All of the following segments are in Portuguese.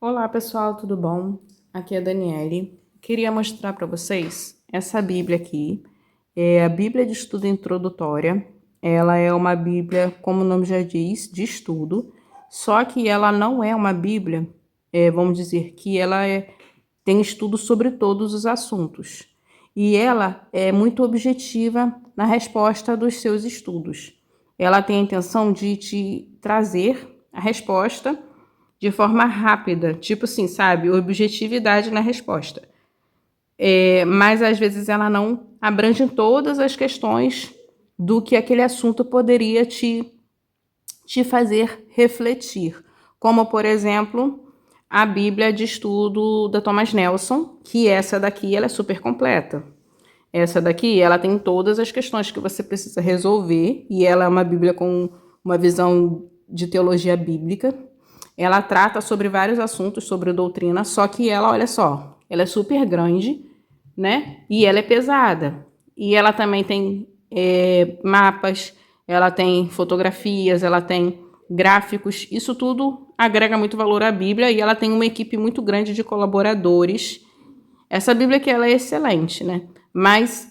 Olá pessoal, tudo bom? Aqui é a Daniele. Queria mostrar para vocês essa Bíblia aqui. É a Bíblia de Estudo Introdutória. Ela é uma Bíblia, como o nome já diz, de estudo. Só que ela não é uma Bíblia, vamos dizer que tem estudo sobre todos os assuntos. E ela é muito objetiva na resposta dos seus estudos. Ela tem a intenção de te trazer a resposta de forma rápida, tipo assim, sabe? Objetividade na resposta. Mas às vezes ela não abrange todas as questões do que aquele assunto poderia te fazer refletir. Como, por exemplo, a Bíblia de Estudo da Thomas Nelson, que essa daqui ela é super completa. Essa daqui ela tem todas as questões que você precisa resolver e ela é uma Bíblia com uma visão de teologia bíblica. Ela trata sobre vários assuntos sobre doutrina, só que ela, olha só, ela é super grande, né? E ela é pesada. E ela também tem mapas, ela tem fotografias, ela tem gráficos. Isso tudo agrega muito valor à Bíblia e ela tem uma equipe muito grande de colaboradores. Essa Bíblia aqui ela é excelente, né? Mas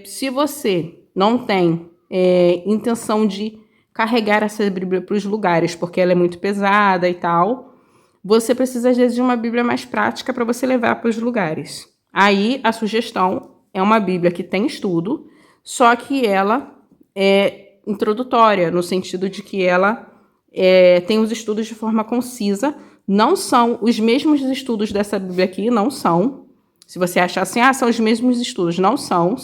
se você não tem intenção de carregar essa Bíblia para os lugares, porque ela é muito pesada e tal, você precisa às vezes de uma Bíblia mais prática para você levar para os lugares. Aí a sugestão é uma Bíblia que tem estudo, só que ela é introdutória, no sentido de que ela tem os estudos de forma concisa. Não são os mesmos estudos dessa Bíblia aqui, não são. Se você achar assim, são os mesmos estudos, não são.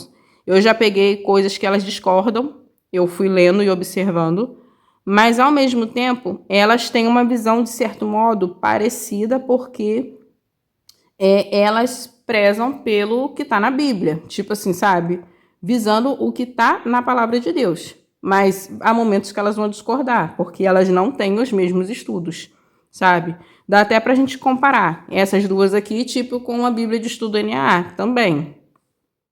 Eu já peguei coisas que elas discordam, eu fui lendo e observando, mas ao mesmo tempo elas têm uma visão de certo modo parecida, porque elas prezam pelo que está na Bíblia, tipo assim, sabe? Visando o que está na palavra de Deus. Mas há momentos que elas vão discordar, porque elas não têm os mesmos estudos, sabe? Dá até para a gente comparar essas duas aqui, tipo com a Bíblia de Estudo NAA também.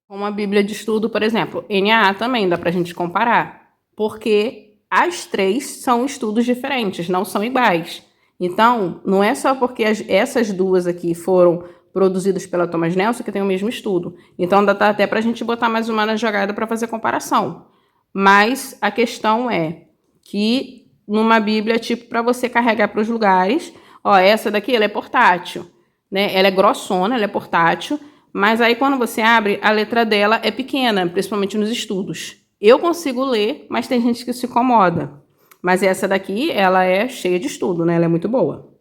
Com a Bíblia de Estudo, por exemplo, NAA também dá para a gente comparar, porque as três são estudos diferentes, não são iguais. Então, não é só porque essas duas aqui foram produzidas pela Thomas Nelson que tem o mesmo estudo. Então, dá até para a gente botar mais uma na jogada para fazer comparação. Mas a questão é que numa Bíblia, tipo, para você carregar para os lugares, essa daqui ela é portátil, né? Ela é grossona, ela é portátil, mas aí quando você abre, a letra dela é pequena, principalmente nos estudos. Eu consigo ler, mas tem gente que se incomoda. Mas essa daqui, ela é cheia de estudo, né? Ela é muito boa.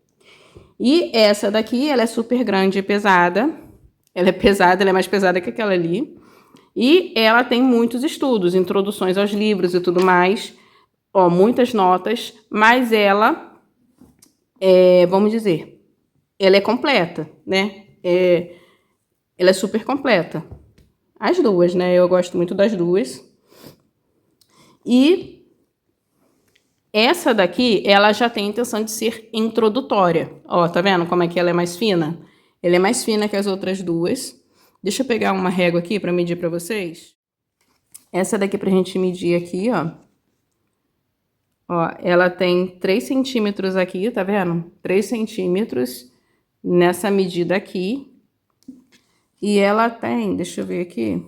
E essa daqui, ela é super grande e pesada. Ela é pesada, ela é mais pesada que aquela ali. E ela tem muitos estudos, introduções aos livros e tudo mais. Muitas notas, mas ela, vamos dizer, ela é completa, né? Ela é super completa. As duas, né? Eu gosto muito das duas. E essa daqui, ela já tem a intenção de ser introdutória. Tá vendo como é que ela é mais fina? Ela é mais fina que as outras duas. Deixa eu pegar uma régua aqui para medir para vocês. Essa daqui pra gente medir aqui, ela tem 3 centímetros aqui, tá vendo? 3 centímetros nessa medida aqui. E ela tem, deixa eu ver aqui.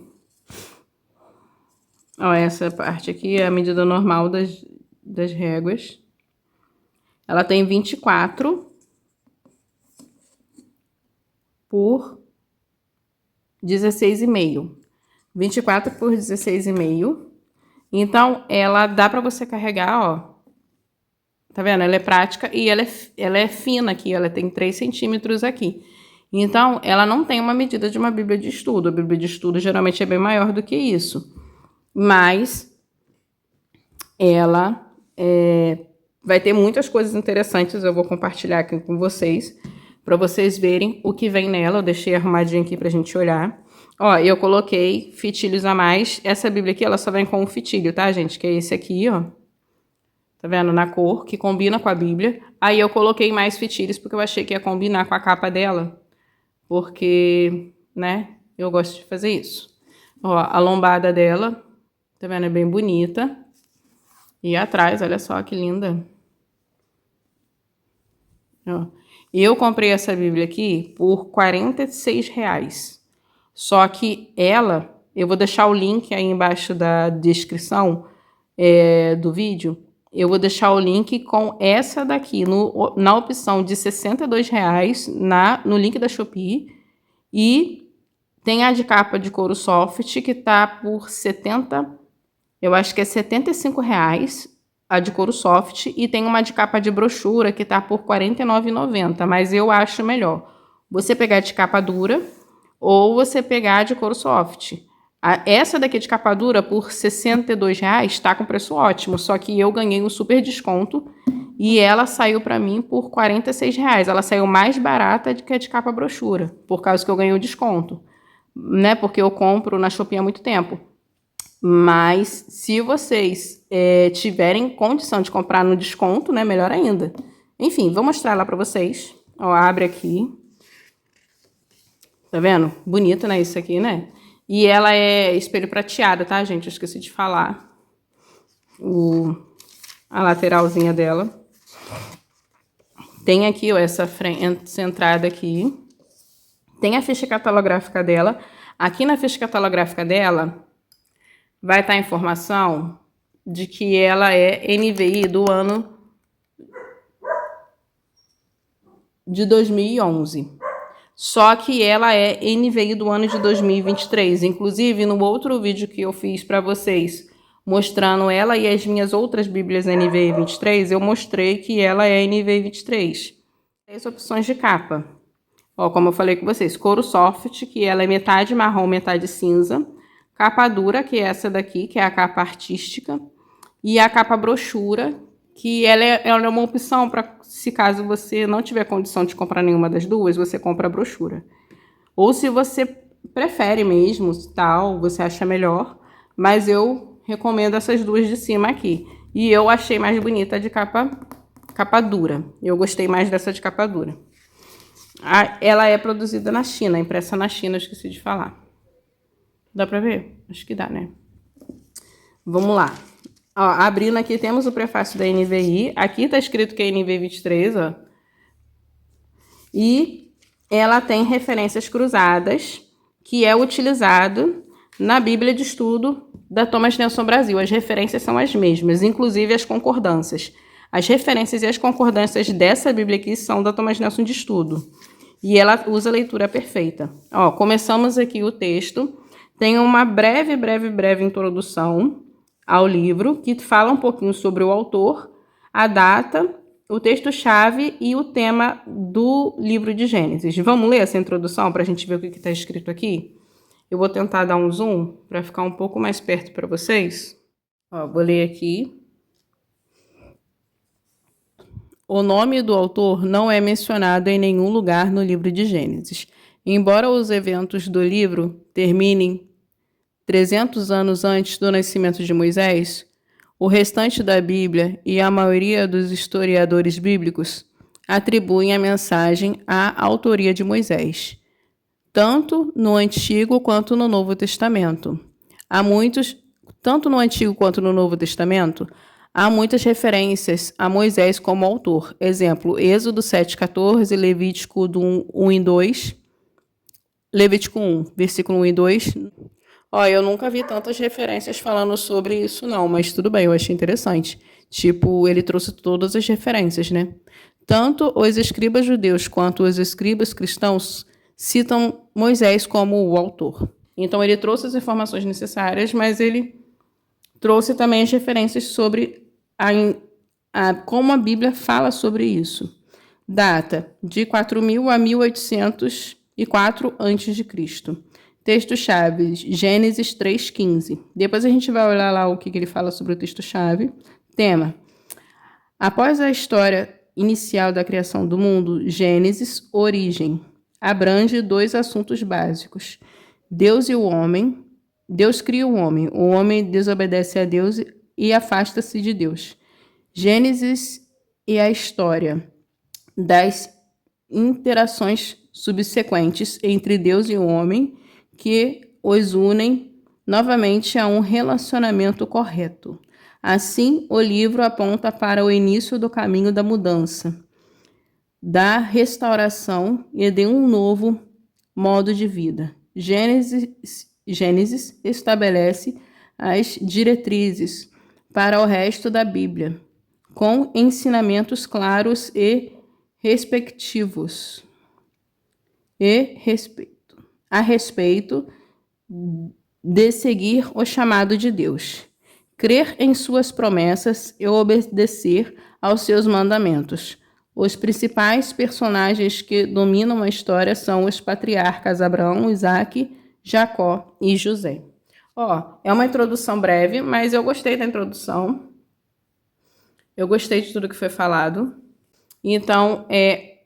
Essa parte aqui é a medida normal das réguas. Ela tem 24 por 16,5. 24 por 16,5. Então, ela dá para você carregar, Tá vendo? Ela é prática e ela é fina aqui, ela tem 3 centímetros aqui. Então, ela não tem uma medida de uma Bíblia de estudo. A Bíblia de estudo geralmente é bem maior do que isso. Mas ela vai ter muitas coisas interessantes, eu vou compartilhar aqui com vocês, para vocês verem o que vem nela. Eu deixei arrumadinho aqui pra gente olhar. Eu coloquei fitilhos a mais. Essa Bíblia aqui, ela só vem com um fitilho, tá, gente? Que é esse aqui, Tá vendo? Na cor, que combina com a Bíblia. Aí eu coloquei mais fitilhos, porque eu achei que ia combinar com a capa dela. Porque, né, eu gosto de fazer isso. A lombada dela, tá vendo? É bem bonita. E atrás, olha só que linda. Ó. Eu comprei essa Bíblia aqui por R$ 46. Só que ela, eu vou deixar o link aí embaixo da descrição do vídeo. Eu vou deixar o link com essa daqui, na opção de R$ 62 no link da Shopee. E tem a de capa de couro soft, que tá por 70, eu acho que é R$ 75 a de couro soft, e tem uma de capa de brochura que tá por R$ 49,90, mas eu acho melhor você pegar de capa dura ou você pegar de couro soft. Essa daqui de capa dura por R$ 62 tá com preço ótimo, só que eu ganhei um super desconto e ela saiu para mim por R$ 46. Ela saiu mais barata do que a de capa brochura, por causa que eu ganhei o desconto, né? Porque eu compro na Shopee há muito tempo. Mas se vocês tiverem condição de comprar no desconto, né, melhor ainda. Enfim, vou mostrar lá para vocês. Ó, abre aqui. Tá vendo? Bonito, né, isso aqui, né? E ela é espelho prateado, tá, gente? Eu esqueci de falar. A lateralzinha dela. Tem aqui, ó, essa entrada aqui. Tem a ficha catalográfica dela. Aqui na ficha catalográfica dela vai estar a informação de que ela é NVI do ano de 2011. Só que ela é NVI do ano de 2023. Inclusive, no outro vídeo que eu fiz para vocês, mostrando ela e as minhas outras Bíblias NVI 23, eu mostrei que ela é NVI 23. 3 opções de capa. Ó, como eu falei com vocês, couro soft, que ela é metade marrom, metade cinza. Capa dura, que é essa daqui, que é a capa artística. E a capa brochura, que ela é uma opção para, se caso você não tiver condição de comprar nenhuma das duas, você compra a brochura. Ou se você prefere mesmo, tal, você acha melhor, mas eu recomendo essas duas de cima aqui. E eu achei mais bonita a de capa dura. Eu gostei mais dessa de capa dura. Ela é produzida na China, impressa na China, esqueci de falar. Dá pra ver? Acho que dá, né? Vamos lá. Ó, abrindo aqui, temos o prefácio da NVI. Aqui tá escrito que é NVI 23, ó. E ela tem referências cruzadas, que é utilizado na Bíblia de Estudo da Thomas Nelson Brasil. As referências são as mesmas, inclusive as concordâncias. As referências e as concordâncias dessa Bíblia aqui são da Thomas Nelson de Estudo. E ela usa a leitura perfeita. Ó, começamos aqui o texto. Tem uma breve introdução ao livro, que fala um pouquinho sobre o autor, a data, o texto-chave e o tema do livro de Gênesis. Vamos ler essa introdução para a gente ver o que está escrito aqui? Eu vou tentar dar um zoom para ficar um pouco mais perto para vocês. Ó, vou ler aqui. O nome do autor não é mencionado em nenhum lugar no livro de Gênesis. Embora os eventos do livro terminem 300 anos antes do nascimento de Moisés, o restante da Bíblia e a maioria dos historiadores bíblicos atribuem a mensagem à autoria de Moisés, tanto no Antigo quanto no Novo Testamento. Tanto no Antigo quanto no Novo Testamento, há muitas referências a Moisés como autor. Exemplo, Êxodo 7,14, Levítico 1 e 2, Levítico 1, versículo 1 e 2. Ó, eu nunca vi tantas referências falando sobre isso, não, mas tudo bem, eu achei interessante. Tipo, ele trouxe todas as referências, né? Tanto os escribas judeus quanto os escribas cristãos citam Moisés como o autor. Então, ele trouxe as informações necessárias, mas ele trouxe também as referências sobre como a Bíblia fala sobre isso. Data de 4.000 a 1804 a.C. Texto-chave, Gênesis 3,15. Depois a gente vai olhar lá o que ele fala sobre o texto-chave. Tema. Após a história inicial da criação do mundo, Gênesis, origem. Abrange 2 assuntos básicos. Deus e o homem. Deus cria o homem desobedece a Deus e afasta-se de Deus. Gênesis e a história das interações subsequentes entre Deus e o homem, que os unem novamente a um relacionamento correto. Assim, o livro aponta para o início do caminho da mudança. da restauração e de um novo modo de vida. Gênesis estabelece as diretrizes para o resto da Bíblia, com ensinamentos claros e respectivos a respeito de seguir o chamado de Deus, crer em suas promessas e obedecer aos seus mandamentos. Os principais personagens que dominam a história são os patriarcas Abraão, Isaque, Jacó e José. É uma introdução breve, mas eu gostei da introdução. Eu gostei de tudo que foi falado. Então,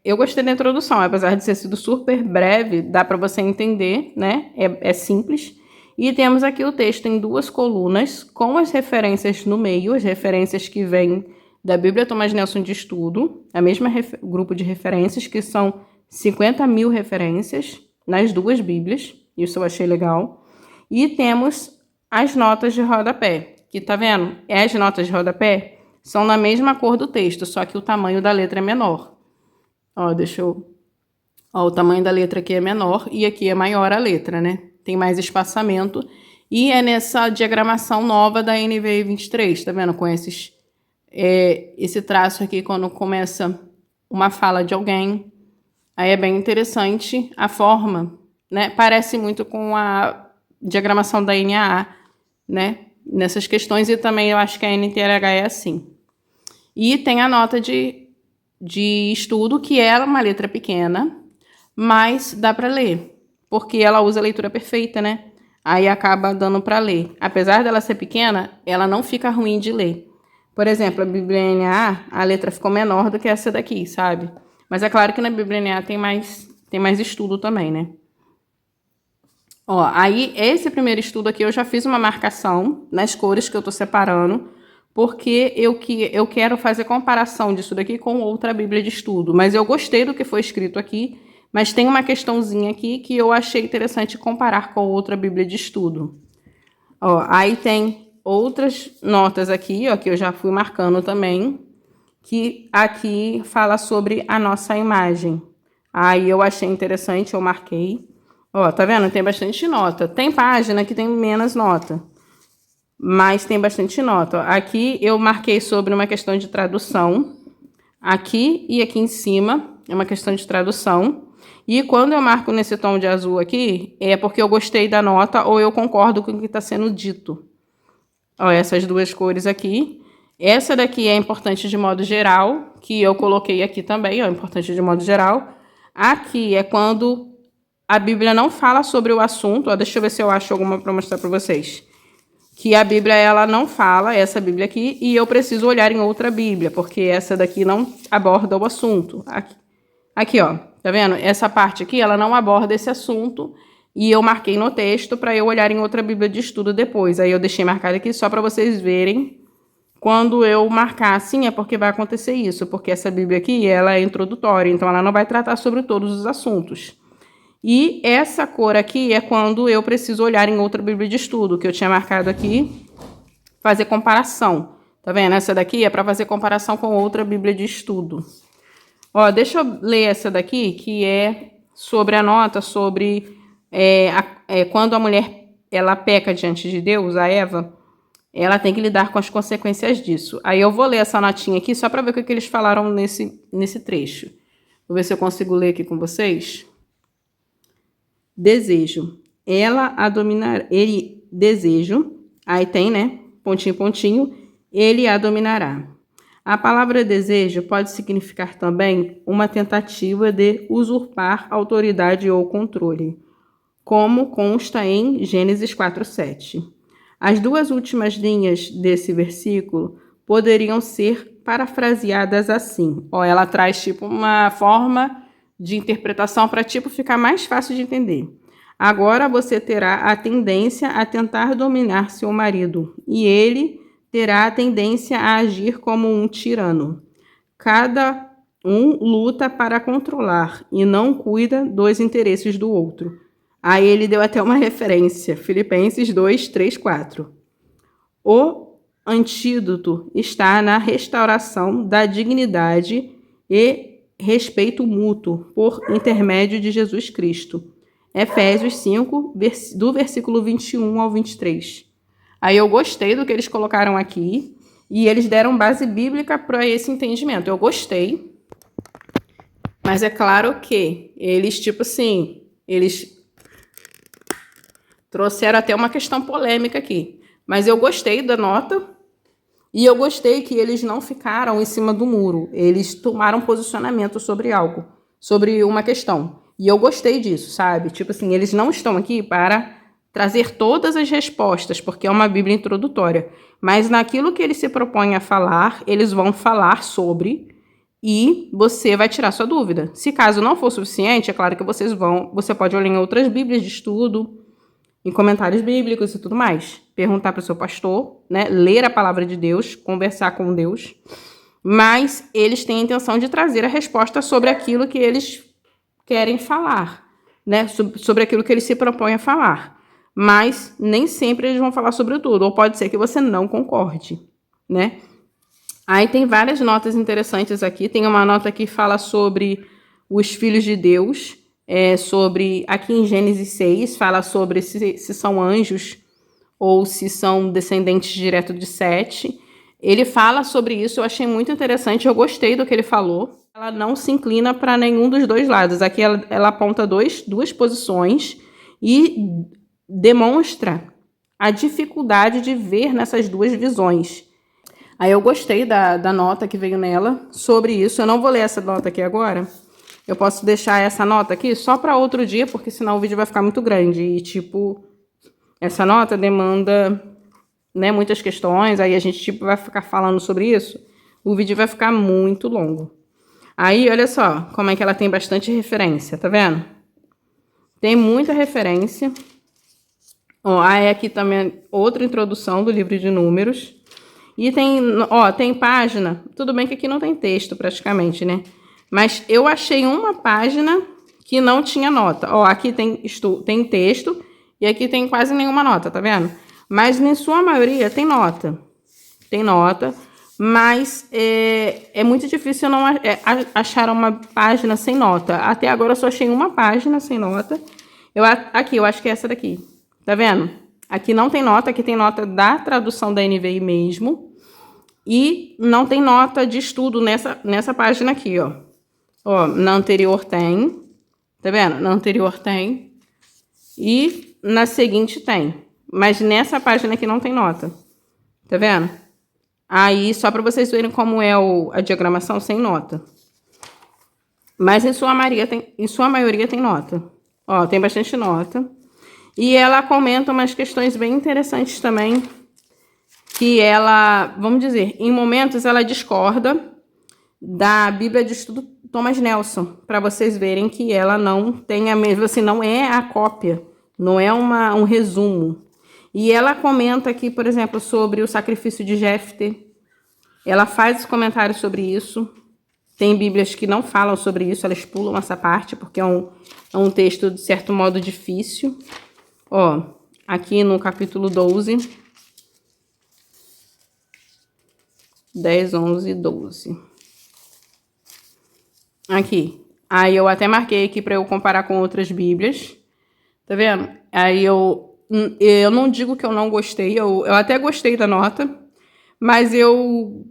eu gostei da introdução, apesar de ter sido super breve, dá para você entender, né? É simples. E temos aqui o texto em 2 colunas, com as referências no meio, as referências que vêm da Bíblia Thomas Nelson de Estudo, a mesma grupo de referências, que são 50.000 referências nas 2 Bíblias, isso eu achei legal. E temos as notas de rodapé, que tá vendo? As notas de rodapé são na mesma cor do texto, só que o tamanho da letra é menor. O tamanho da letra aqui é menor e aqui é maior a letra, né? Tem mais espaçamento. E é nessa diagramação nova da NVI 23, tá vendo? Com esse traço aqui quando começa uma fala de alguém. Aí é bem interessante a forma, né? Parece muito com a diagramação da NAA, né? Nessas questões, e também eu acho que a NTLH é assim. E tem a nota de estudo, que é uma letra pequena, mas dá para ler, porque ela usa a leitura perfeita, né? Aí acaba dando para ler. Apesar dela ser pequena, ela não fica ruim de ler. Por exemplo, a Bíblia NAA, a letra ficou menor do que essa daqui, sabe? Mas é claro que na Bíblia NAA tem mais estudo também, né? Aí esse primeiro estudo aqui eu já fiz uma marcação nas cores que eu tô separando, porque eu quero fazer comparação disso daqui com outra Bíblia de estudo. Mas eu gostei do que foi escrito aqui, mas tem uma questãozinha aqui que eu achei interessante comparar com outra Bíblia de estudo. Aí tem outras notas aqui, que eu já fui marcando também, que aqui fala sobre a nossa imagem. Aí eu achei interessante, eu marquei. Tá vendo? Tem bastante nota. Tem página que tem menos nota, mas tem bastante nota. Aqui eu marquei sobre uma questão de tradução. Aqui e aqui em cima é uma questão de tradução. E quando eu marco nesse tom de azul aqui, é porque eu gostei da nota ou eu concordo com o que está sendo dito. Essas 2 cores aqui. Essa daqui é importante de modo geral, que eu coloquei aqui também, importante de modo geral. Aqui é quando a Bíblia não fala sobre o assunto. Deixa eu ver se eu acho alguma para mostrar para vocês. Que a Bíblia, ela não fala, essa Bíblia aqui, e eu preciso olhar em outra Bíblia, porque essa daqui não aborda o assunto. Aqui, tá vendo? Essa parte aqui, ela não aborda esse assunto, e eu marquei no texto para eu olhar em outra Bíblia de estudo depois. Aí eu deixei marcado aqui só para vocês verem. Quando eu marcar assim, é porque vai acontecer isso, porque essa Bíblia aqui, ela é introdutória, então ela não vai tratar sobre todos os assuntos. E essa cor aqui é quando eu preciso olhar em outra Bíblia de estudo, que eu tinha marcado aqui, fazer comparação. Tá vendo? Essa daqui é para fazer comparação com outra Bíblia de estudo. Deixa eu ler essa daqui, que é sobre a nota, sobre quando a mulher ela peca diante de Deus, a Eva, ela tem que lidar com as consequências disso. Aí eu vou ler essa notinha aqui só para ver o que eles falaram nesse trecho. Vou ver se eu consigo ler aqui com vocês. Desejo. Ela a dominar. Ele, desejo. Aí tem, né? Pontinho, pontinho. Ele a dominará. A palavra desejo pode significar também uma tentativa de usurpar autoridade ou controle, como consta em Gênesis 4:7. As 2 últimas linhas desse versículo poderiam ser parafraseadas assim. Ela traz tipo uma forma de interpretação para tipo ficar mais fácil de entender. Agora você terá a tendência a tentar dominar seu marido, e ele terá a tendência a agir como um tirano. Cada um luta para controlar e não cuida dos interesses do outro. Aí ele deu até uma referência, Filipenses 2:3-4. O antídoto está na restauração da dignidade e respeito mútuo por intermédio de Jesus Cristo. Efésios 5, do versículo 21 ao 23. Aí eu gostei do que eles colocaram aqui e eles deram base bíblica para esse entendimento. Eu gostei, mas é claro que eles, eles trouxeram até uma questão polêmica aqui. Mas eu gostei da nota e eu gostei que eles não ficaram em cima do muro. Eles tomaram posicionamento sobre algo, sobre uma questão. E eu gostei disso, sabe? Eles não estão aqui para trazer todas as respostas, porque é uma Bíblia introdutória. Mas naquilo que eles se propõem a falar, eles vão falar sobre e você vai tirar sua dúvida. Se caso não for suficiente, é claro que você pode olhar em outras Bíblias de estudo, em comentários bíblicos e tudo mais. Perguntar para o seu pastor, né? Ler a palavra de Deus, conversar com Deus. Mas eles têm a intenção de trazer a resposta sobre aquilo que eles querem falar, né? Sobre aquilo que eles se propõem a falar. Mas nem sempre eles vão falar sobre tudo. Ou pode ser que você não concorde, né? Aí tem várias notas interessantes aqui. Tem uma nota que fala sobre os filhos de Deus. Aqui em Gênesis 6, fala sobre se são anjos ou se são descendentes direto de Sete. Ele fala sobre isso, eu achei muito interessante, eu gostei do que ele falou. Ela não se inclina para nenhum dos dois lados. Aqui ela aponta duas posições e demonstra a dificuldade de ver nessas duas visões. Aí eu gostei da nota que veio nela sobre isso. Eu não vou ler essa nota aqui agora. Eu posso deixar essa nota aqui só para outro dia, porque senão o vídeo vai ficar muito grande. E, essa nota demanda, né, muitas questões. Aí a gente, vai ficar falando sobre isso. O vídeo vai ficar muito longo. Aí, olha só como é que ela tem bastante referência, tá vendo? Tem muita referência. Aí aqui também outra introdução do livro de Números. E tem página. Tudo bem que aqui não tem texto praticamente, né? Mas eu achei uma página que não tinha nota. Aqui tem texto e aqui tem quase nenhuma nota, tá vendo? Mas, em sua maioria, tem nota. Tem nota, mas é muito difícil não achar uma página sem nota. Até agora eu só achei uma página sem nota. Eu acho que é essa daqui. Tá vendo? Aqui não tem nota, aqui tem nota da tradução da NVI mesmo. E não tem nota de estudo nessa página aqui, ó. Na anterior tem, tá vendo? Na anterior tem e na seguinte tem, mas nessa página aqui não tem nota, tá vendo? Aí, só para vocês verem como é a diagramação sem nota. Mas em sua maioria tem nota. Tem bastante nota. E ela comenta umas questões bem interessantes também, que ela, vamos dizer, em momentos ela discorda da Bíblia de Estudo Thomas Nelson, para vocês verem que ela não tem a mesma, não é a cópia, não é um resumo. E ela comenta aqui, por exemplo, sobre o sacrifício de Jefté. Ela faz comentários sobre isso. Tem Bíblias que não falam sobre isso, elas pulam essa parte, porque é um texto, de certo modo, difícil. Aqui no capítulo 12, 10, 11 e 12. Aqui. Aí eu até marquei aqui para eu comparar com outras Bíblias. Tá vendo? Aí eu não digo que eu não gostei, eu até gostei da nota, mas eu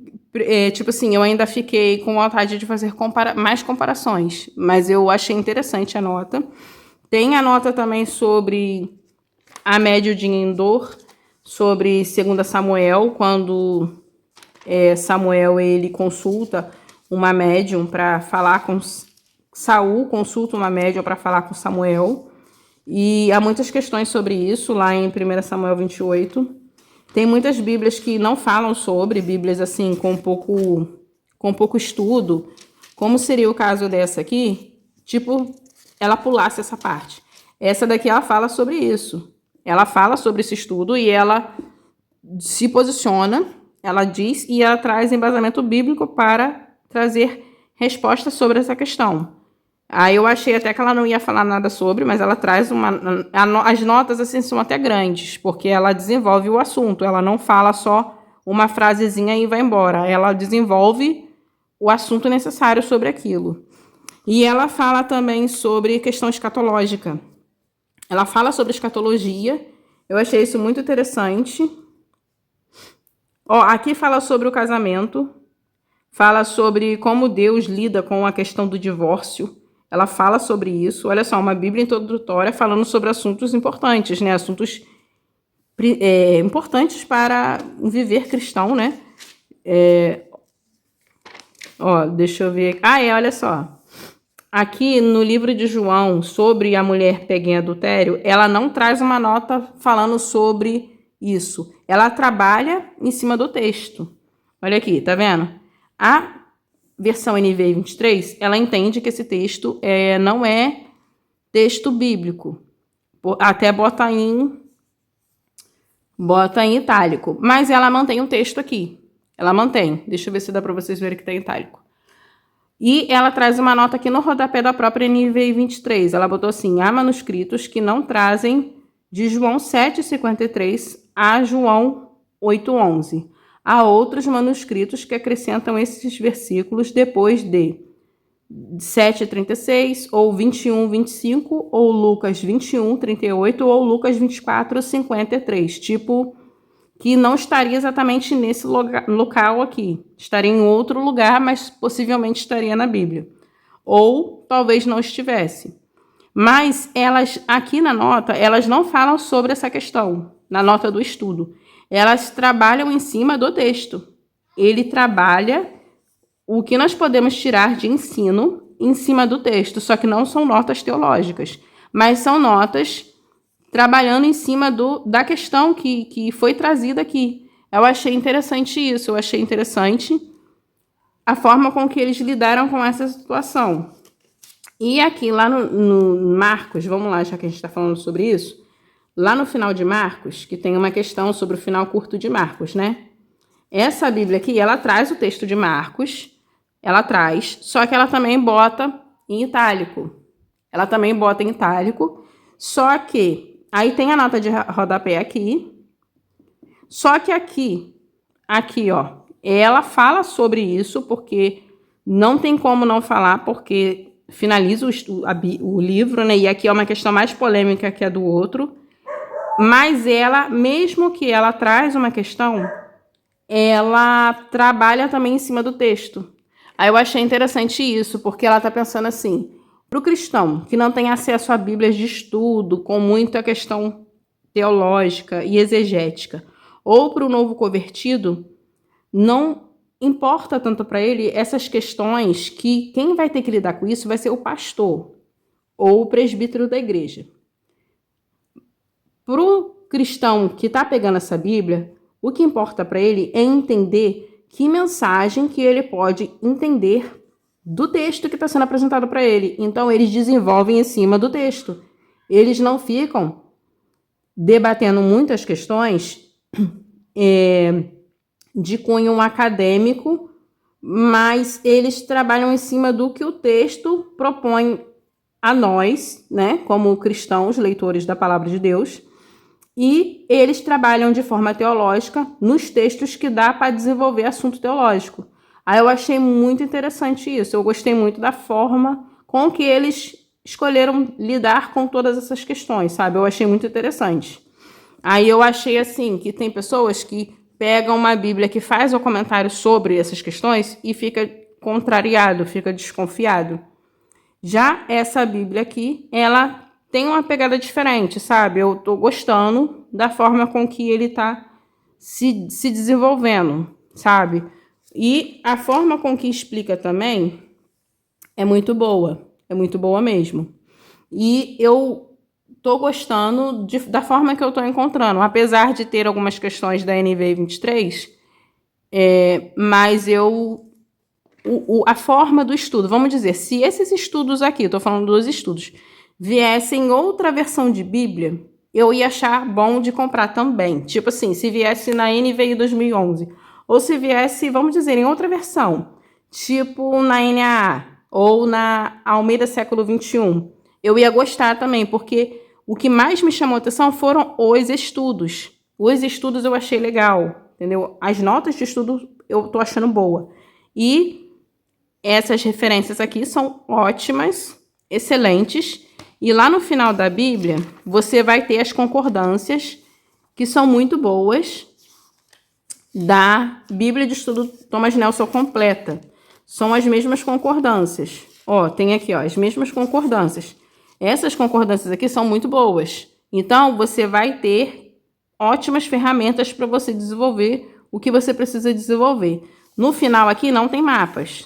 ainda fiquei com vontade de fazer mais comparações. Mas eu achei interessante a nota. Tem a nota também sobre a Médio de Endor, sobre 2 Samuel, quando Samuel ele consulta uma médium para falar com Saul, consulta uma médium para falar com Samuel. E há muitas questões sobre isso lá em 1 Samuel 28. Tem muitas Bíblias que não falam sobre, Bíblias assim com pouco estudo, como seria o caso dessa aqui, ela pulasse essa parte. Essa daqui ela fala sobre isso. Ela fala sobre esse estudo e ela se posiciona, ela diz e ela traz embasamento bíblico para trazer respostas sobre essa questão. Aí eu achei até que ela não ia falar nada sobre, mas ela traz as notas assim são até grandes, porque ela desenvolve o assunto, ela não fala só uma frasezinha e vai embora, ela desenvolve o assunto necessário sobre aquilo. E ela fala também sobre questão escatológica. Ela fala sobre escatologia. Eu achei isso muito interessante. Ó, aqui fala sobre o casamento. Fala sobre como Deus lida com a questão do divórcio. Ela fala sobre isso. Olha só, uma Bíblia introdutória falando sobre assuntos importantes, né? Assuntos importantes para viver cristão, né? Ó, deixa eu ver. Olha só. Aqui no livro de João, sobre a mulher pega em adultério, ela não traz uma nota falando sobre isso. Ela trabalha em cima do texto. Olha aqui, tá vendo? A versão NVI 23, ela entende que esse texto não é texto bíblico. Até bota em itálico. Mas ela mantém um texto aqui. Ela mantém. Deixa eu ver se dá para vocês verem que tá em itálico. E ela traz uma nota aqui no rodapé da própria NVI 23. Ela botou assim: há manuscritos que não trazem de João 7,53 a João 8,11. Há outros manuscritos que acrescentam esses versículos depois de 7,36, ou 21,25, ou Lucas 21,38, ou Lucas 24,53. Tipo, que não estaria exatamente nesse local aqui. Estaria em outro lugar, mas possivelmente estaria na Bíblia. Ou talvez não estivesse. Mas elas, aqui na nota, elas não falam sobre essa questão, na nota do estudo. Elas trabalham em cima do texto. Ele trabalha o que nós podemos tirar de ensino em cima do texto, só que não são notas teológicas, mas são notas trabalhando em cima da questão que foi trazida aqui. Eu achei interessante isso, eu achei interessante a forma com que eles lidaram com essa situação. E aqui, lá no Marcos, vamos lá, já que a gente está falando sobre isso, lá no final de Marcos, que tem uma questão sobre o final curto de Marcos, né? Essa Bíblia aqui, ela traz o texto de Marcos, ela traz, só que ela também bota em itálico. Ela também bota em itálico, só que aí tem a nota de rodapé aqui. Só que aqui, ó, ela fala sobre isso, porque não tem como não falar, porque finaliza o livro, né? E aqui é uma questão mais polêmica que a do outro. Mas ela, mesmo que ela traz uma questão, ela trabalha também em cima do texto. Aí eu achei interessante isso, porque ela está pensando assim: para o cristão que não tem acesso a bíblias de estudo, com muita questão teológica e exegética, ou para o novo convertido, não importa tanto para ele essas questões, que quem vai ter que lidar com isso vai ser o pastor ou o presbítero da igreja. Para o cristão que está pegando essa Bíblia, o que importa para ele é entender que mensagem que ele pode entender do texto que está sendo apresentado para ele. Então, eles desenvolvem em cima do texto. Eles não ficam debatendo muitas questões de cunho acadêmico, mas eles trabalham em cima do que o texto propõe a nós, né, como cristãos, leitores da palavra de Deus, e eles trabalham de forma teológica nos textos que dá para desenvolver assunto teológico. Aí eu achei muito interessante isso, eu gostei muito da forma com que eles escolheram lidar com todas essas questões, sabe? Eu achei muito interessante. Aí eu achei assim, que tem pessoas que pegam uma Bíblia que faz um comentário sobre essas questões e fica contrariado, fica desconfiado. Já essa Bíblia aqui, ela tem uma pegada diferente, sabe? Eu tô gostando da forma com que ele tá se desenvolvendo, sabe? E a forma com que explica também é muito boa mesmo. E eu tô gostando da forma que eu tô encontrando, apesar de ter algumas questões da NVI 23, mas a forma do estudo, vamos dizer, se esses estudos aqui, eu tô falando dos estudos, viessem outra versão de Bíblia, eu ia achar bom de comprar também. Tipo assim, se viesse na NVI 2011, ou se viesse, vamos dizer, em outra versão, tipo na NAA, ou na Almeida Século XXI, eu ia gostar também, porque o que mais me chamou a atenção foram os estudos. Os estudos eu achei legal, entendeu? As notas de estudo eu tô achando boa. E Essas referências aqui são ótimas, excelentes. E lá no final da Bíblia, você vai ter as concordâncias, que são muito boas, da Bíblia de Estudo Thomas Nelson completa. São as mesmas concordâncias. Ó, tem aqui, ó, as mesmas concordâncias. Essas concordâncias aqui são muito boas. Então, você vai ter ótimas ferramentas para você desenvolver o que você precisa desenvolver. No final aqui não tem mapas,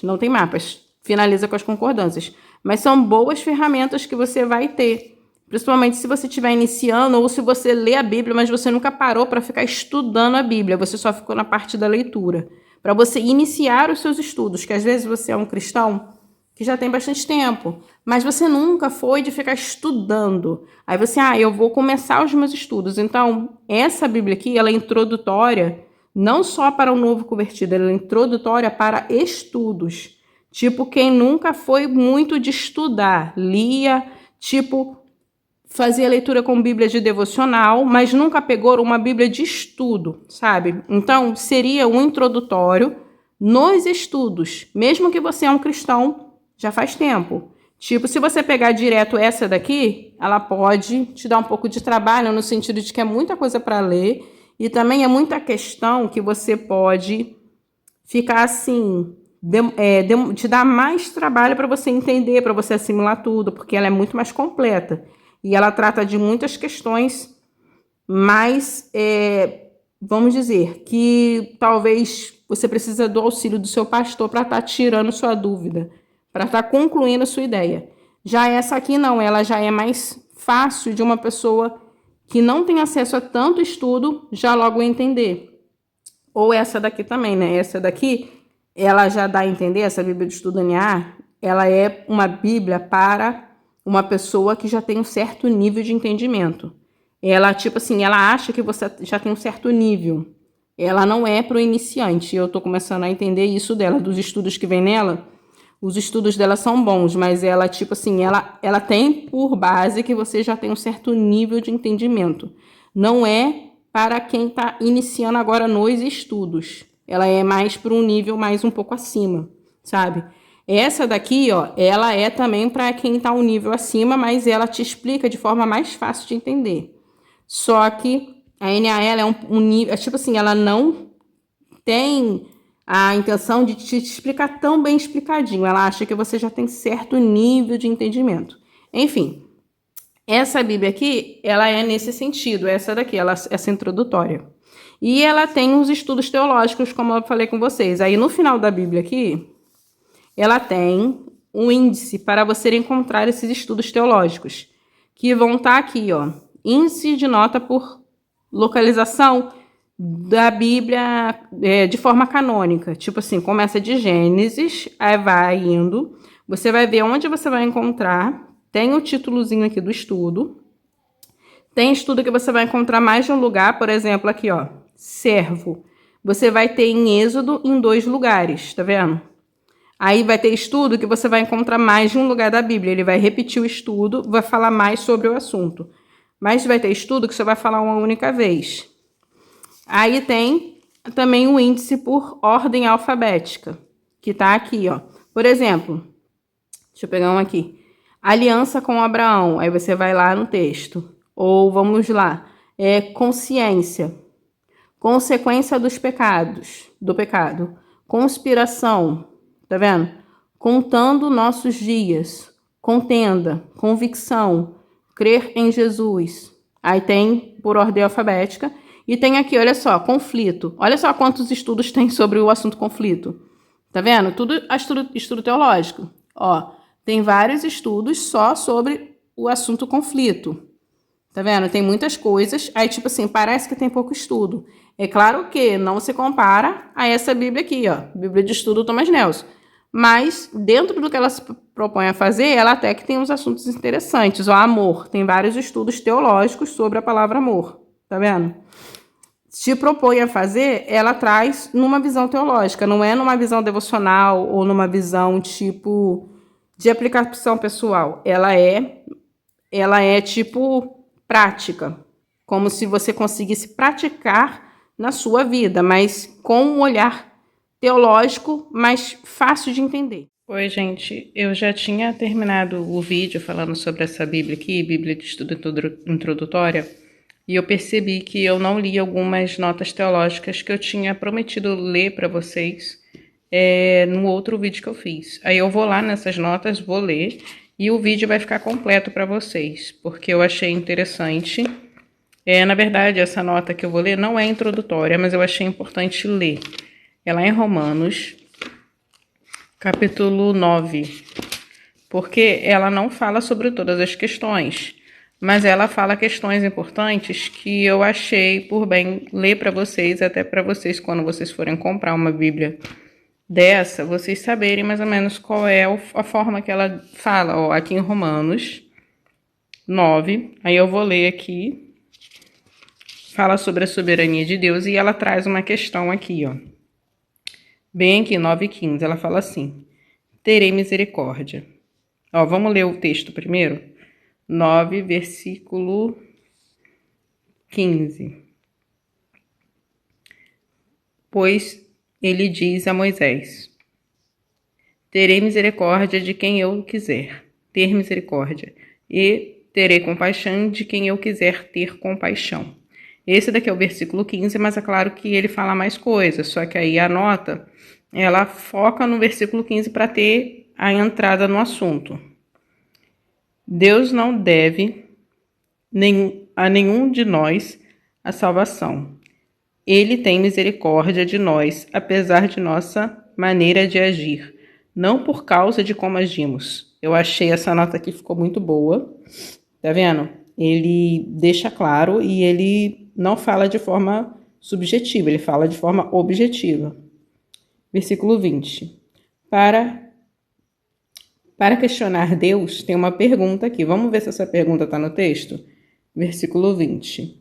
finaliza com as concordâncias. Mas são boas ferramentas que você vai ter, principalmente se você estiver iniciando ou se você lê a Bíblia, mas você nunca parou para ficar estudando a Bíblia, você só ficou na parte da leitura. Para você iniciar os seus estudos, que às vezes você é um cristão que já tem bastante tempo, mas você nunca foi de ficar estudando. Aí você, eu vou começar os meus estudos. Então, essa Bíblia aqui, ela é introdutória, não só para o novo convertido, ela é introdutória para estudos. Tipo, quem nunca foi muito de estudar, lia, tipo, fazia leitura com Bíblia de devocional, mas nunca pegou uma Bíblia de estudo, sabe? Então, seria um introdutório nos estudos, mesmo que você é um cristão já faz tempo. Tipo, se você pegar direto essa daqui, ela pode te dar um pouco de trabalho, no sentido de que é muita coisa para ler, e também é muita questão que você pode ficar assim, te dar mais trabalho para você entender, para você assimilar tudo, porque ela é muito mais completa. E ela trata de muitas questões mais, vamos dizer, que talvez você precisa do auxílio do seu pastor para estar tirando sua dúvida, para estar concluindo a sua ideia. Já essa aqui não, ela já é mais fácil de uma pessoa que não tem acesso a tanto estudo já logo entender. Ou essa daqui também, né? Essa daqui, ela já dá a entender, essa Bíblia de Estudo NA, ela é uma Bíblia para uma pessoa que já tem um certo nível de entendimento. Ela, tipo assim, ela acha que você já tem um certo nível. Ela não é para o iniciante. Eu estou começando a entender isso dela, dos estudos que vem nela. Os estudos dela são bons, mas ela, tipo assim, ela tem por base que você já tem um certo nível de entendimento. Não é para quem está iniciando agora nos estudos. Ela é mais para um nível mais um pouco acima, sabe? Essa daqui, ó, ela é também para quem está um nível acima, mas ela te explica de forma mais fácil de entender. Só que a NAL é um nível, tipo assim, ela não tem a intenção de te explicar tão bem explicadinho. Ela acha que você já tem certo nível de entendimento. Enfim, essa Bíblia aqui, ela é nesse sentido, essa daqui, essa introdutória. E ela tem uns estudos teológicos, como eu falei com vocês. Aí no final da Bíblia aqui, ela tem um índice para você encontrar esses estudos teológicos, que vão estar aqui, ó. Índice de nota por localização da Bíblia de forma canônica. Tipo assim, começa de Gênesis, aí vai indo. Você vai ver onde você vai encontrar. Tem o títulozinho aqui do estudo. Tem estudo que você vai encontrar mais de um lugar. Por exemplo, aqui, ó, servo. Você vai ter em Êxodo em 2 lugares, tá vendo? Aí vai ter estudo que você vai encontrar mais de um lugar da Bíblia. Ele vai repetir o estudo, vai falar mais sobre o assunto. Mas vai ter estudo que você vai falar uma única vez. Aí tem também o índice por ordem alfabética, que tá aqui, ó. Por exemplo, deixa eu pegar um aqui. Aliança com Abraão. Aí você vai lá no texto. Ou vamos lá. Consciência. Consequência dos pecados. Do pecado. Conspiração. Tá vendo? Contando nossos dias. Contenda. Convicção. Crer em Jesus. Aí tem por ordem alfabética. E tem aqui, olha só, conflito. Olha só quantos estudos tem sobre o assunto conflito. Tá vendo? Tudo estudo teológico. Ó, tem vários estudos só sobre o assunto conflito. Tá vendo? Tem muitas coisas. Aí, tipo assim, parece que tem pouco estudo. É claro que não se compara a essa Bíblia aqui, ó. Bíblia de Estudo Thomas Nelson. Mas, dentro do que ela se propõe a fazer, ela até que tem uns assuntos interessantes. Ó, amor. Tem vários estudos teológicos sobre a palavra amor. Tá vendo? Se propõe a fazer, ela traz numa visão teológica. Não é numa visão devocional ou numa visão, tipo, de aplicação pessoal. Ela é tipo, prática. Como se você conseguisse praticar na sua vida, mas com um olhar teológico mais fácil de entender. Oi, gente. Eu já tinha terminado o vídeo falando sobre essa Bíblia aqui, Bíblia de Estudo Introdutória, e eu percebi que eu não li algumas notas teológicas que eu tinha prometido ler para vocês no outro vídeo que eu fiz. Aí eu vou lá nessas notas, vou ler, e o vídeo vai ficar completo para vocês, porque eu achei interessante. Na verdade, essa nota que eu vou ler não é introdutória, mas eu achei importante ler. Ela é em Romanos, capítulo 9, porque ela não fala sobre todas as questões, mas ela fala questões importantes que eu achei por bem ler para vocês, até para vocês, quando vocês forem comprar uma Bíblia dessa, vocês saberem mais ou menos qual é a forma que ela fala. Ó, aqui em Romanos 9, aí eu vou ler aqui, fala sobre a soberania de Deus e ela traz uma questão aqui, ó. Bem aqui, 9:15, ela fala assim: terei misericórdia. Ó, vamos ler o texto primeiro? 9, versículo 15. Pois ele diz a Moisés: terei misericórdia de quem eu quiser ter misericórdia, e terei compaixão de quem eu quiser ter compaixão. Esse daqui é o versículo 15, mas é claro que ele fala mais coisas, só que aí a nota, ela foca no versículo 15 para ter a entrada no assunto. Deus não deve a nenhum de nós a salvação. Ele tem misericórdia de nós, apesar de nossa maneira de agir, não por causa de como agimos. Eu achei essa nota aqui ficou muito boa. Tá vendo? Ele deixa claro e ele não fala de forma subjetiva, ele fala de forma objetiva. Versículo 20. Para questionar Deus, tem uma pergunta aqui. Vamos ver se essa pergunta está no texto? Versículo 20.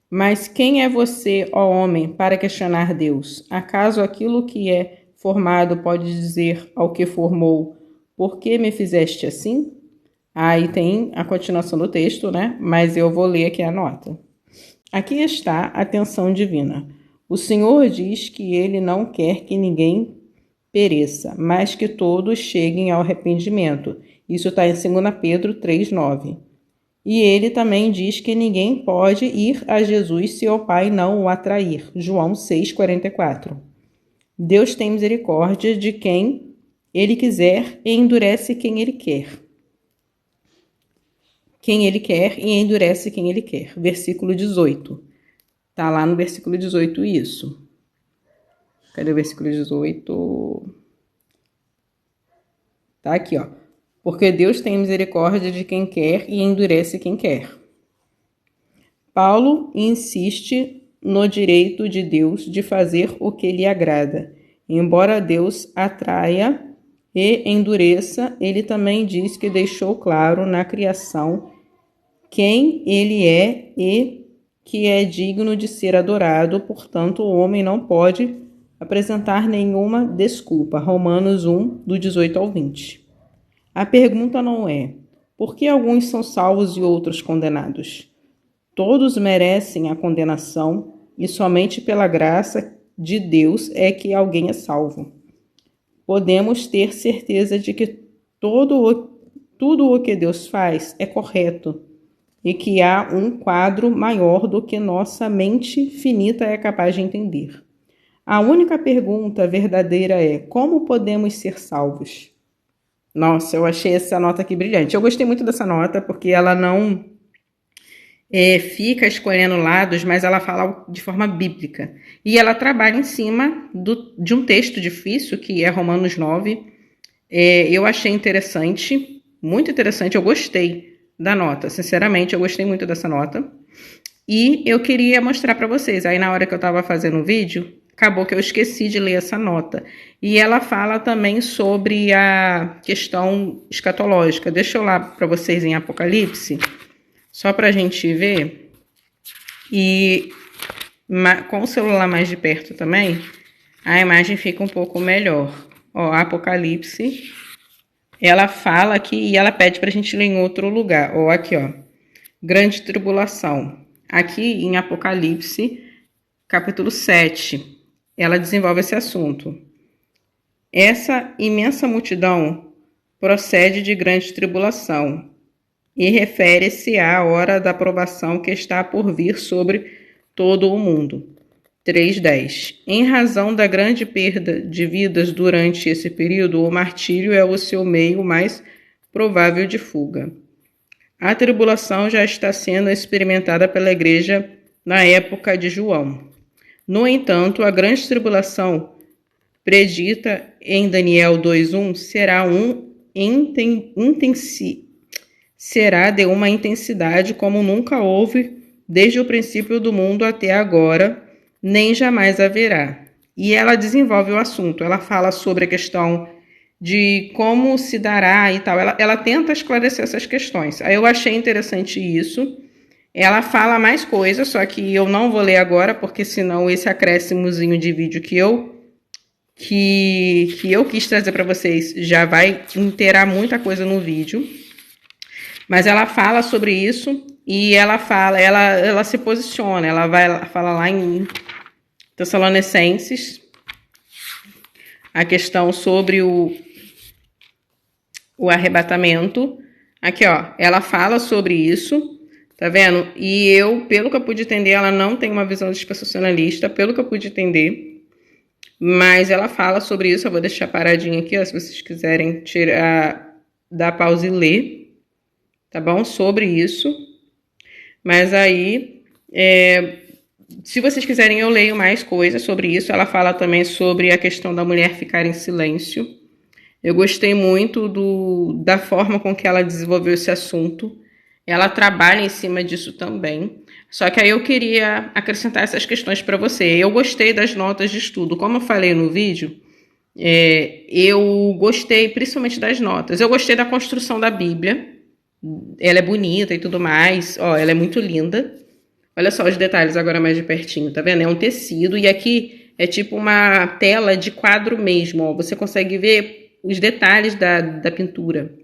Mas quem é você, ó homem, para questionar Deus? Acaso aquilo que é formado pode dizer ao que formou: por que me fizeste assim? Aí tem a continuação do texto, né? Mas eu vou ler aqui a nota. Aqui está a atenção divina. O Senhor diz que ele não quer que ninguém pereça, mas que todos cheguem ao arrependimento. Isso está em 2 Pedro 3:9. E ele também diz que ninguém pode ir a Jesus se o Pai não o atrair. João 6:44. Deus tem misericórdia de quem ele quiser e endurece quem ele quer. Quem ele quer e endurece quem ele quer. Versículo 18. Tá lá no versículo 18 isso. Cadê o versículo 18? Tá aqui, ó. Porque Deus tem misericórdia de quem quer e endurece quem quer. Paulo insiste no direito de Deus de fazer o que lhe agrada. Embora Deus atraia e endureça, ele também diz que deixou claro na criação quem ele é e que é digno de ser adorado, portanto, o homem não pode apresentar nenhuma desculpa. Romanos 1, do 18 ao 20. A pergunta não é: por que alguns são salvos e outros condenados? Todos merecem a condenação e somente pela graça de Deus é que alguém é salvo. Podemos ter certeza de que tudo o que Deus faz é correto e que há um quadro maior do que nossa mente finita é capaz de entender. A única pergunta verdadeira é: como podemos ser salvos? Nossa, eu achei essa nota aqui brilhante. Eu gostei muito dessa nota porque ela não fica escolhendo lados, mas ela fala de forma bíblica. E ela trabalha em cima de um texto difícil, que é Romanos 9. Eu achei interessante, muito interessante, eu gostei da nota. Sinceramente, eu gostei muito dessa nota. E eu queria mostrar para vocês. Aí na hora que eu estava fazendo o vídeo, acabou que eu esqueci de ler essa nota. E ela fala também sobre a questão escatológica. Deixa eu lá para vocês em Apocalipse, só para a gente ver. E com o celular mais de perto também, a imagem fica um pouco melhor. Ó, Apocalipse, ela fala aqui e ela pede para a gente ler em outro lugar. Ó, aqui, ó, grande tribulação. Aqui em Apocalipse, capítulo 7, ela desenvolve esse assunto. Essa imensa multidão procede de grande tribulação e refere-se à hora da provação que está por vir sobre todo o mundo. 3:10. Em razão da grande perda de vidas durante esse período, o martírio é o seu meio mais provável de fuga. A tribulação já está sendo experimentada pela igreja na época de João. No entanto, a grande tribulação predita em Daniel 2:1 será de uma intensidade como nunca houve desde o princípio do mundo até agora, nem jamais haverá. E ela desenvolve o assunto, ela fala sobre a questão de como se dará e tal. Ela tenta esclarecer essas questões. Aí eu achei interessante isso. Ela fala mais coisas, só que eu não vou ler agora, porque senão esse acréscimozinho de vídeo que eu quis trazer para vocês já vai inteirar muita coisa no vídeo. Mas ela fala sobre isso e ela se posiciona, ela fala lá em Tessalonicenses a questão sobre o arrebatamento. Aqui, ó, ela fala sobre isso, tá vendo? E eu, pelo que eu pude entender, ela não tem uma visão dispensacionalista, pelo que eu pude entender, mas ela fala sobre isso. Eu vou deixar paradinho aqui, ó, se vocês quiserem tirar, dar pausa e ler, tá bom? Sobre isso. Mas aí, se vocês quiserem, eu leio mais coisas sobre isso. Ela fala também sobre a questão da mulher ficar em silêncio. Eu gostei muito da forma com que ela desenvolveu esse assunto. Ela trabalha em cima disso também. Só que aí eu queria acrescentar essas questões para você. Eu gostei das notas de estudo. Como eu falei no vídeo, eu gostei principalmente das notas. Eu gostei da construção da Bíblia. Ela é bonita e tudo mais. Ó, ela é muito linda. Olha só os detalhes agora mais de pertinho, tá vendo? É um tecido e aqui é tipo uma tela de quadro mesmo, ó. Você consegue ver os detalhes da pintura.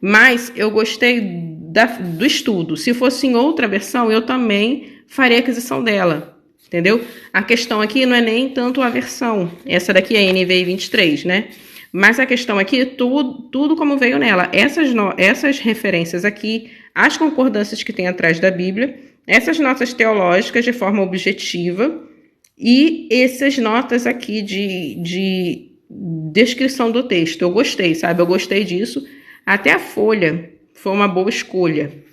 Mas eu gostei do estudo. Se fosse em outra versão, eu também faria aquisição dela, entendeu? A questão aqui não é nem tanto a versão. Essa daqui é a NVI 23, né? Mas a questão aqui, tudo como veio nela. Essas referências aqui, as concordâncias que tem atrás da Bíblia, essas notas teológicas de forma objetiva e essas notas aqui de descrição do texto. Eu gostei, sabe? Eu gostei disso. Até a folha foi uma boa escolha,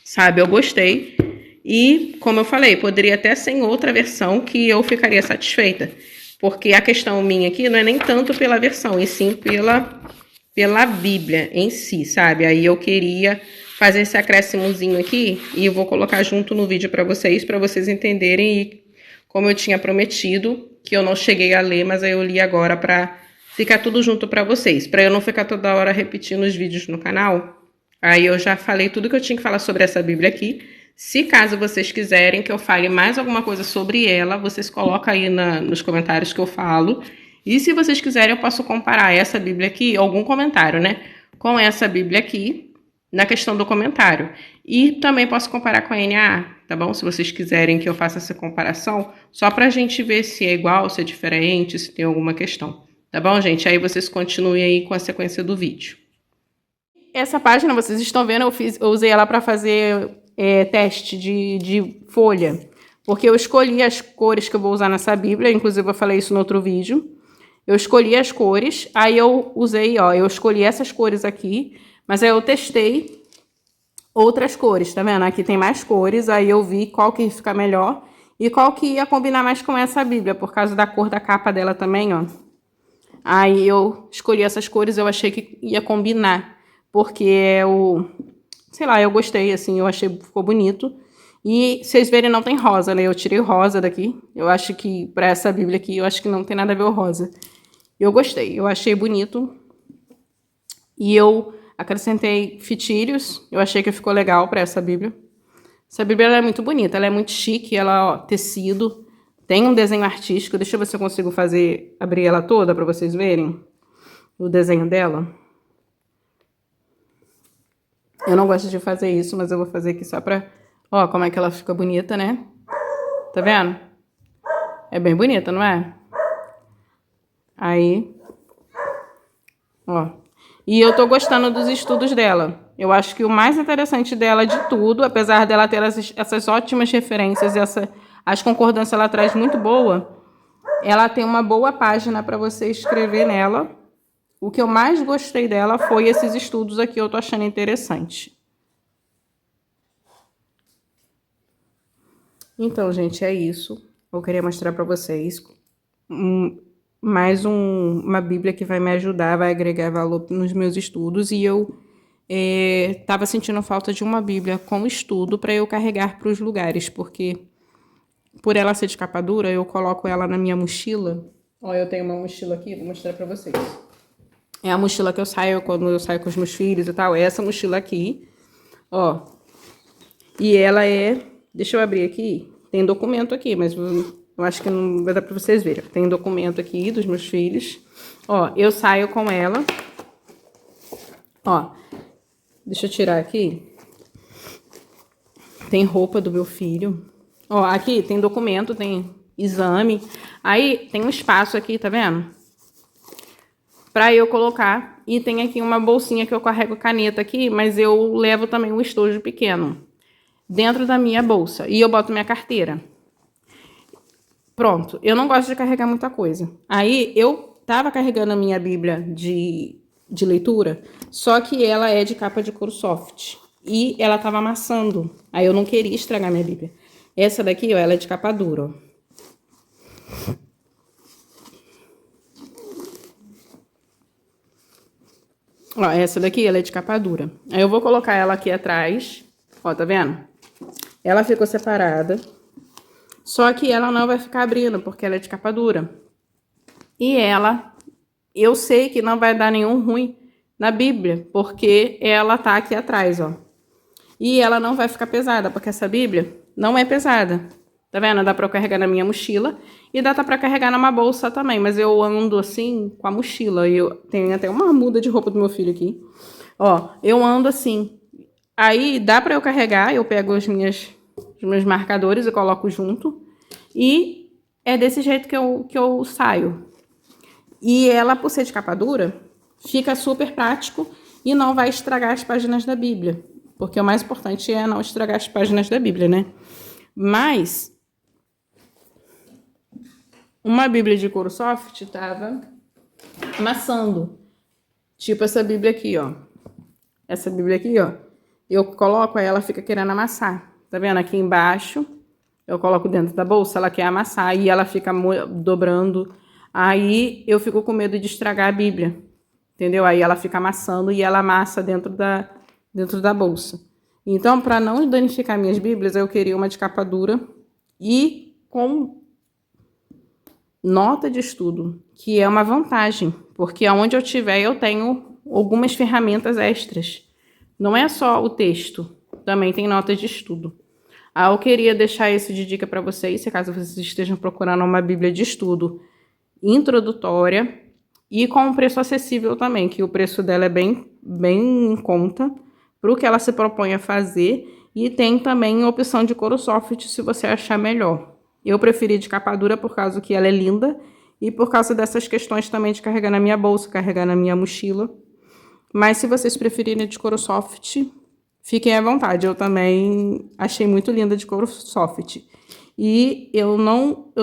sabe? Eu gostei. E, como eu falei, poderia até ser em outra versão que eu ficaria satisfeita. Porque a questão minha aqui não é nem tanto pela versão, e sim pela Bíblia em si, sabe? Aí eu queria fazer esse acréscimozinho aqui e eu vou colocar junto no vídeo para vocês entenderem. E como eu tinha prometido, que eu não cheguei a ler, mas aí eu li agora para ficar tudo junto para vocês, para eu não ficar toda hora repetindo os vídeos no canal. Aí eu já falei tudo que eu tinha que falar sobre essa Bíblia aqui. Se caso vocês quiserem que eu fale mais alguma coisa sobre ela, vocês colocam aí nos comentários que eu falo. E se vocês quiserem, eu posso comparar essa Bíblia aqui, algum comentário, né? Com essa Bíblia aqui, na questão do comentário. E também posso comparar com a NAA, tá bom? Se vocês quiserem que eu faça essa comparação, só pra gente ver se é igual, se é diferente, se tem alguma questão. Tá bom, gente? Aí vocês continuem aí com a sequência do vídeo. Essa página, vocês estão vendo, eu usei ela para fazer teste de folha. Porque eu escolhi as cores que eu vou usar nessa Bíblia, inclusive eu falei isso no outro vídeo. Eu escolhi as cores, aí eu usei, ó, eu escolhi essas cores aqui, mas aí eu testei outras cores, tá vendo? Aqui tem mais cores, aí eu vi qual que fica melhor e qual que ia combinar mais com essa Bíblia, por causa da cor da capa dela também, ó. Aí eu escolhi essas cores, eu achei que ia combinar, porque sei lá, eu gostei, assim, eu achei que ficou bonito. E vocês verem, não tem rosa, né? Eu tirei o rosa daqui. Eu acho que, pra essa Bíblia aqui, eu acho que não tem nada a ver o rosa. Eu gostei, eu achei bonito. E eu acrescentei fitilhos, eu achei que ficou legal pra essa Bíblia. Essa Bíblia ela é muito bonita, ela é muito chique, ela, ó, tecido. Tem um desenho artístico, deixa eu ver se eu consigo abrir ela toda pra vocês verem o desenho dela. Eu não gosto de fazer isso, mas eu vou fazer aqui só pra... Ó, como é que ela fica bonita, né? Tá vendo? É bem bonita, não é? Aí, Ó. E eu tô gostando dos estudos dela. Eu acho que o mais interessante dela de tudo, apesar dela ter essas ótimas referências, as concordâncias ela traz muito boa, ela tem uma boa página para você escrever nela. O que eu mais gostei dela foi esses estudos aqui, eu tô achando interessante. Então, gente, é isso. Eu queria mostrar para vocês uma Bíblia que vai me ajudar, vai agregar valor nos meus estudos. E eu estava sentindo falta de uma Bíblia com estudo para eu carregar para os lugares, porque por ela ser de capa dura, eu coloco ela na minha mochila. Ó, eu tenho uma mochila aqui, vou mostrar para vocês. É a mochila que eu saio quando eu saio com os meus filhos e tal. É essa mochila aqui, ó. E ela deixa eu abrir aqui. Tem documento aqui, mas eu acho que não vai dar pra vocês verem. Tem documento aqui dos meus filhos. Ó, eu saio com ela. Ó, deixa eu tirar aqui. Tem roupa do meu filho. Ó, aqui tem documento, tem exame. Aí tem um espaço aqui, tá vendo? Pra eu colocar. E tem aqui uma bolsinha que eu carrego caneta aqui, mas eu levo também um estojo pequeno dentro da minha bolsa. E eu boto minha carteira. Pronto, eu não gosto de carregar muita coisa. Aí eu tava carregando a minha Bíblia de leitura, só que ela é de capa de couro soft. E ela tava amassando. Aí eu não queria estragar minha Bíblia. Essa daqui, ó, ela é de capa dura, ó. Ó, essa daqui, ela é de capa dura. Aí eu vou colocar ela aqui atrás. Ó, tá vendo? Ela ficou separada. Só que ela não vai ficar abrindo, porque ela é de capa dura. E eu sei que não vai dar nenhum ruim na Bíblia, porque ela tá aqui atrás, ó. E ela não vai ficar pesada, porque essa Bíblia não é pesada. Tá vendo? Dá pra eu carregar na minha mochila e dá pra carregar numa bolsa também, mas eu ando assim com a mochila. E eu tenho até uma muda de roupa do meu filho aqui. Ó, eu ando assim. Aí dá pra eu carregar, eu pego os meus marcadores e coloco junto. E é desse jeito que eu saio. E ela, por ser de capa dura, fica super prático e não vai estragar as páginas da Bíblia. Porque o mais importante é não estragar as páginas da Bíblia, né? Mas uma Bíblia de couro soft tava amassando. Tipo essa Bíblia aqui, ó. Essa Bíblia aqui, ó. Eu coloco, aí ela fica querendo amassar. Tá vendo? Aqui embaixo, eu coloco dentro da bolsa, ela quer amassar e ela fica dobrando. Aí eu fico com medo de estragar a Bíblia. Entendeu? Aí ela fica amassando e ela amassa dentro da bolsa. Então, para não danificar minhas Bíblias, eu queria uma de capa dura e com nota de estudo, que é uma vantagem, porque aonde eu tiver eu tenho algumas ferramentas extras. Não é só o texto, também tem nota de estudo. Eu queria deixar isso de dica para vocês, se caso vocês estejam procurando uma Bíblia de estudo introdutória e com um preço acessível também, que o preço dela é bem em conta para o que ela se propõe a fazer, e tem também a opção de couro soft se você achar melhor. Eu preferi de capa dura por causa que ela é linda e por causa dessas questões também de carregar na minha bolsa, carregar na minha mochila. Mas se vocês preferirem de couro soft, fiquem à vontade. Eu também achei muito linda de couro soft. E eu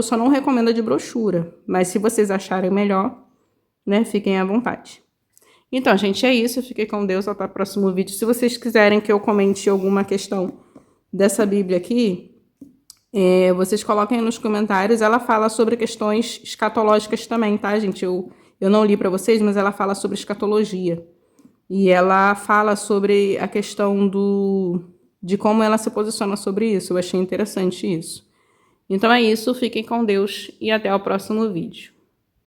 só não recomendo a de brochura, mas se vocês acharem melhor, né, fiquem à vontade. Então, gente, é isso. Fiquem com Deus. Até o próximo vídeo. Se vocês quiserem que eu comente alguma questão dessa Bíblia aqui, vocês coloquem nos comentários. Ela fala sobre questões escatológicas também, tá, gente? Eu não li para vocês, mas ela fala sobre escatologia. E ela fala sobre a questão de como ela se posiciona sobre isso. Eu achei interessante isso. Então é isso. Fiquem com Deus e até o próximo vídeo.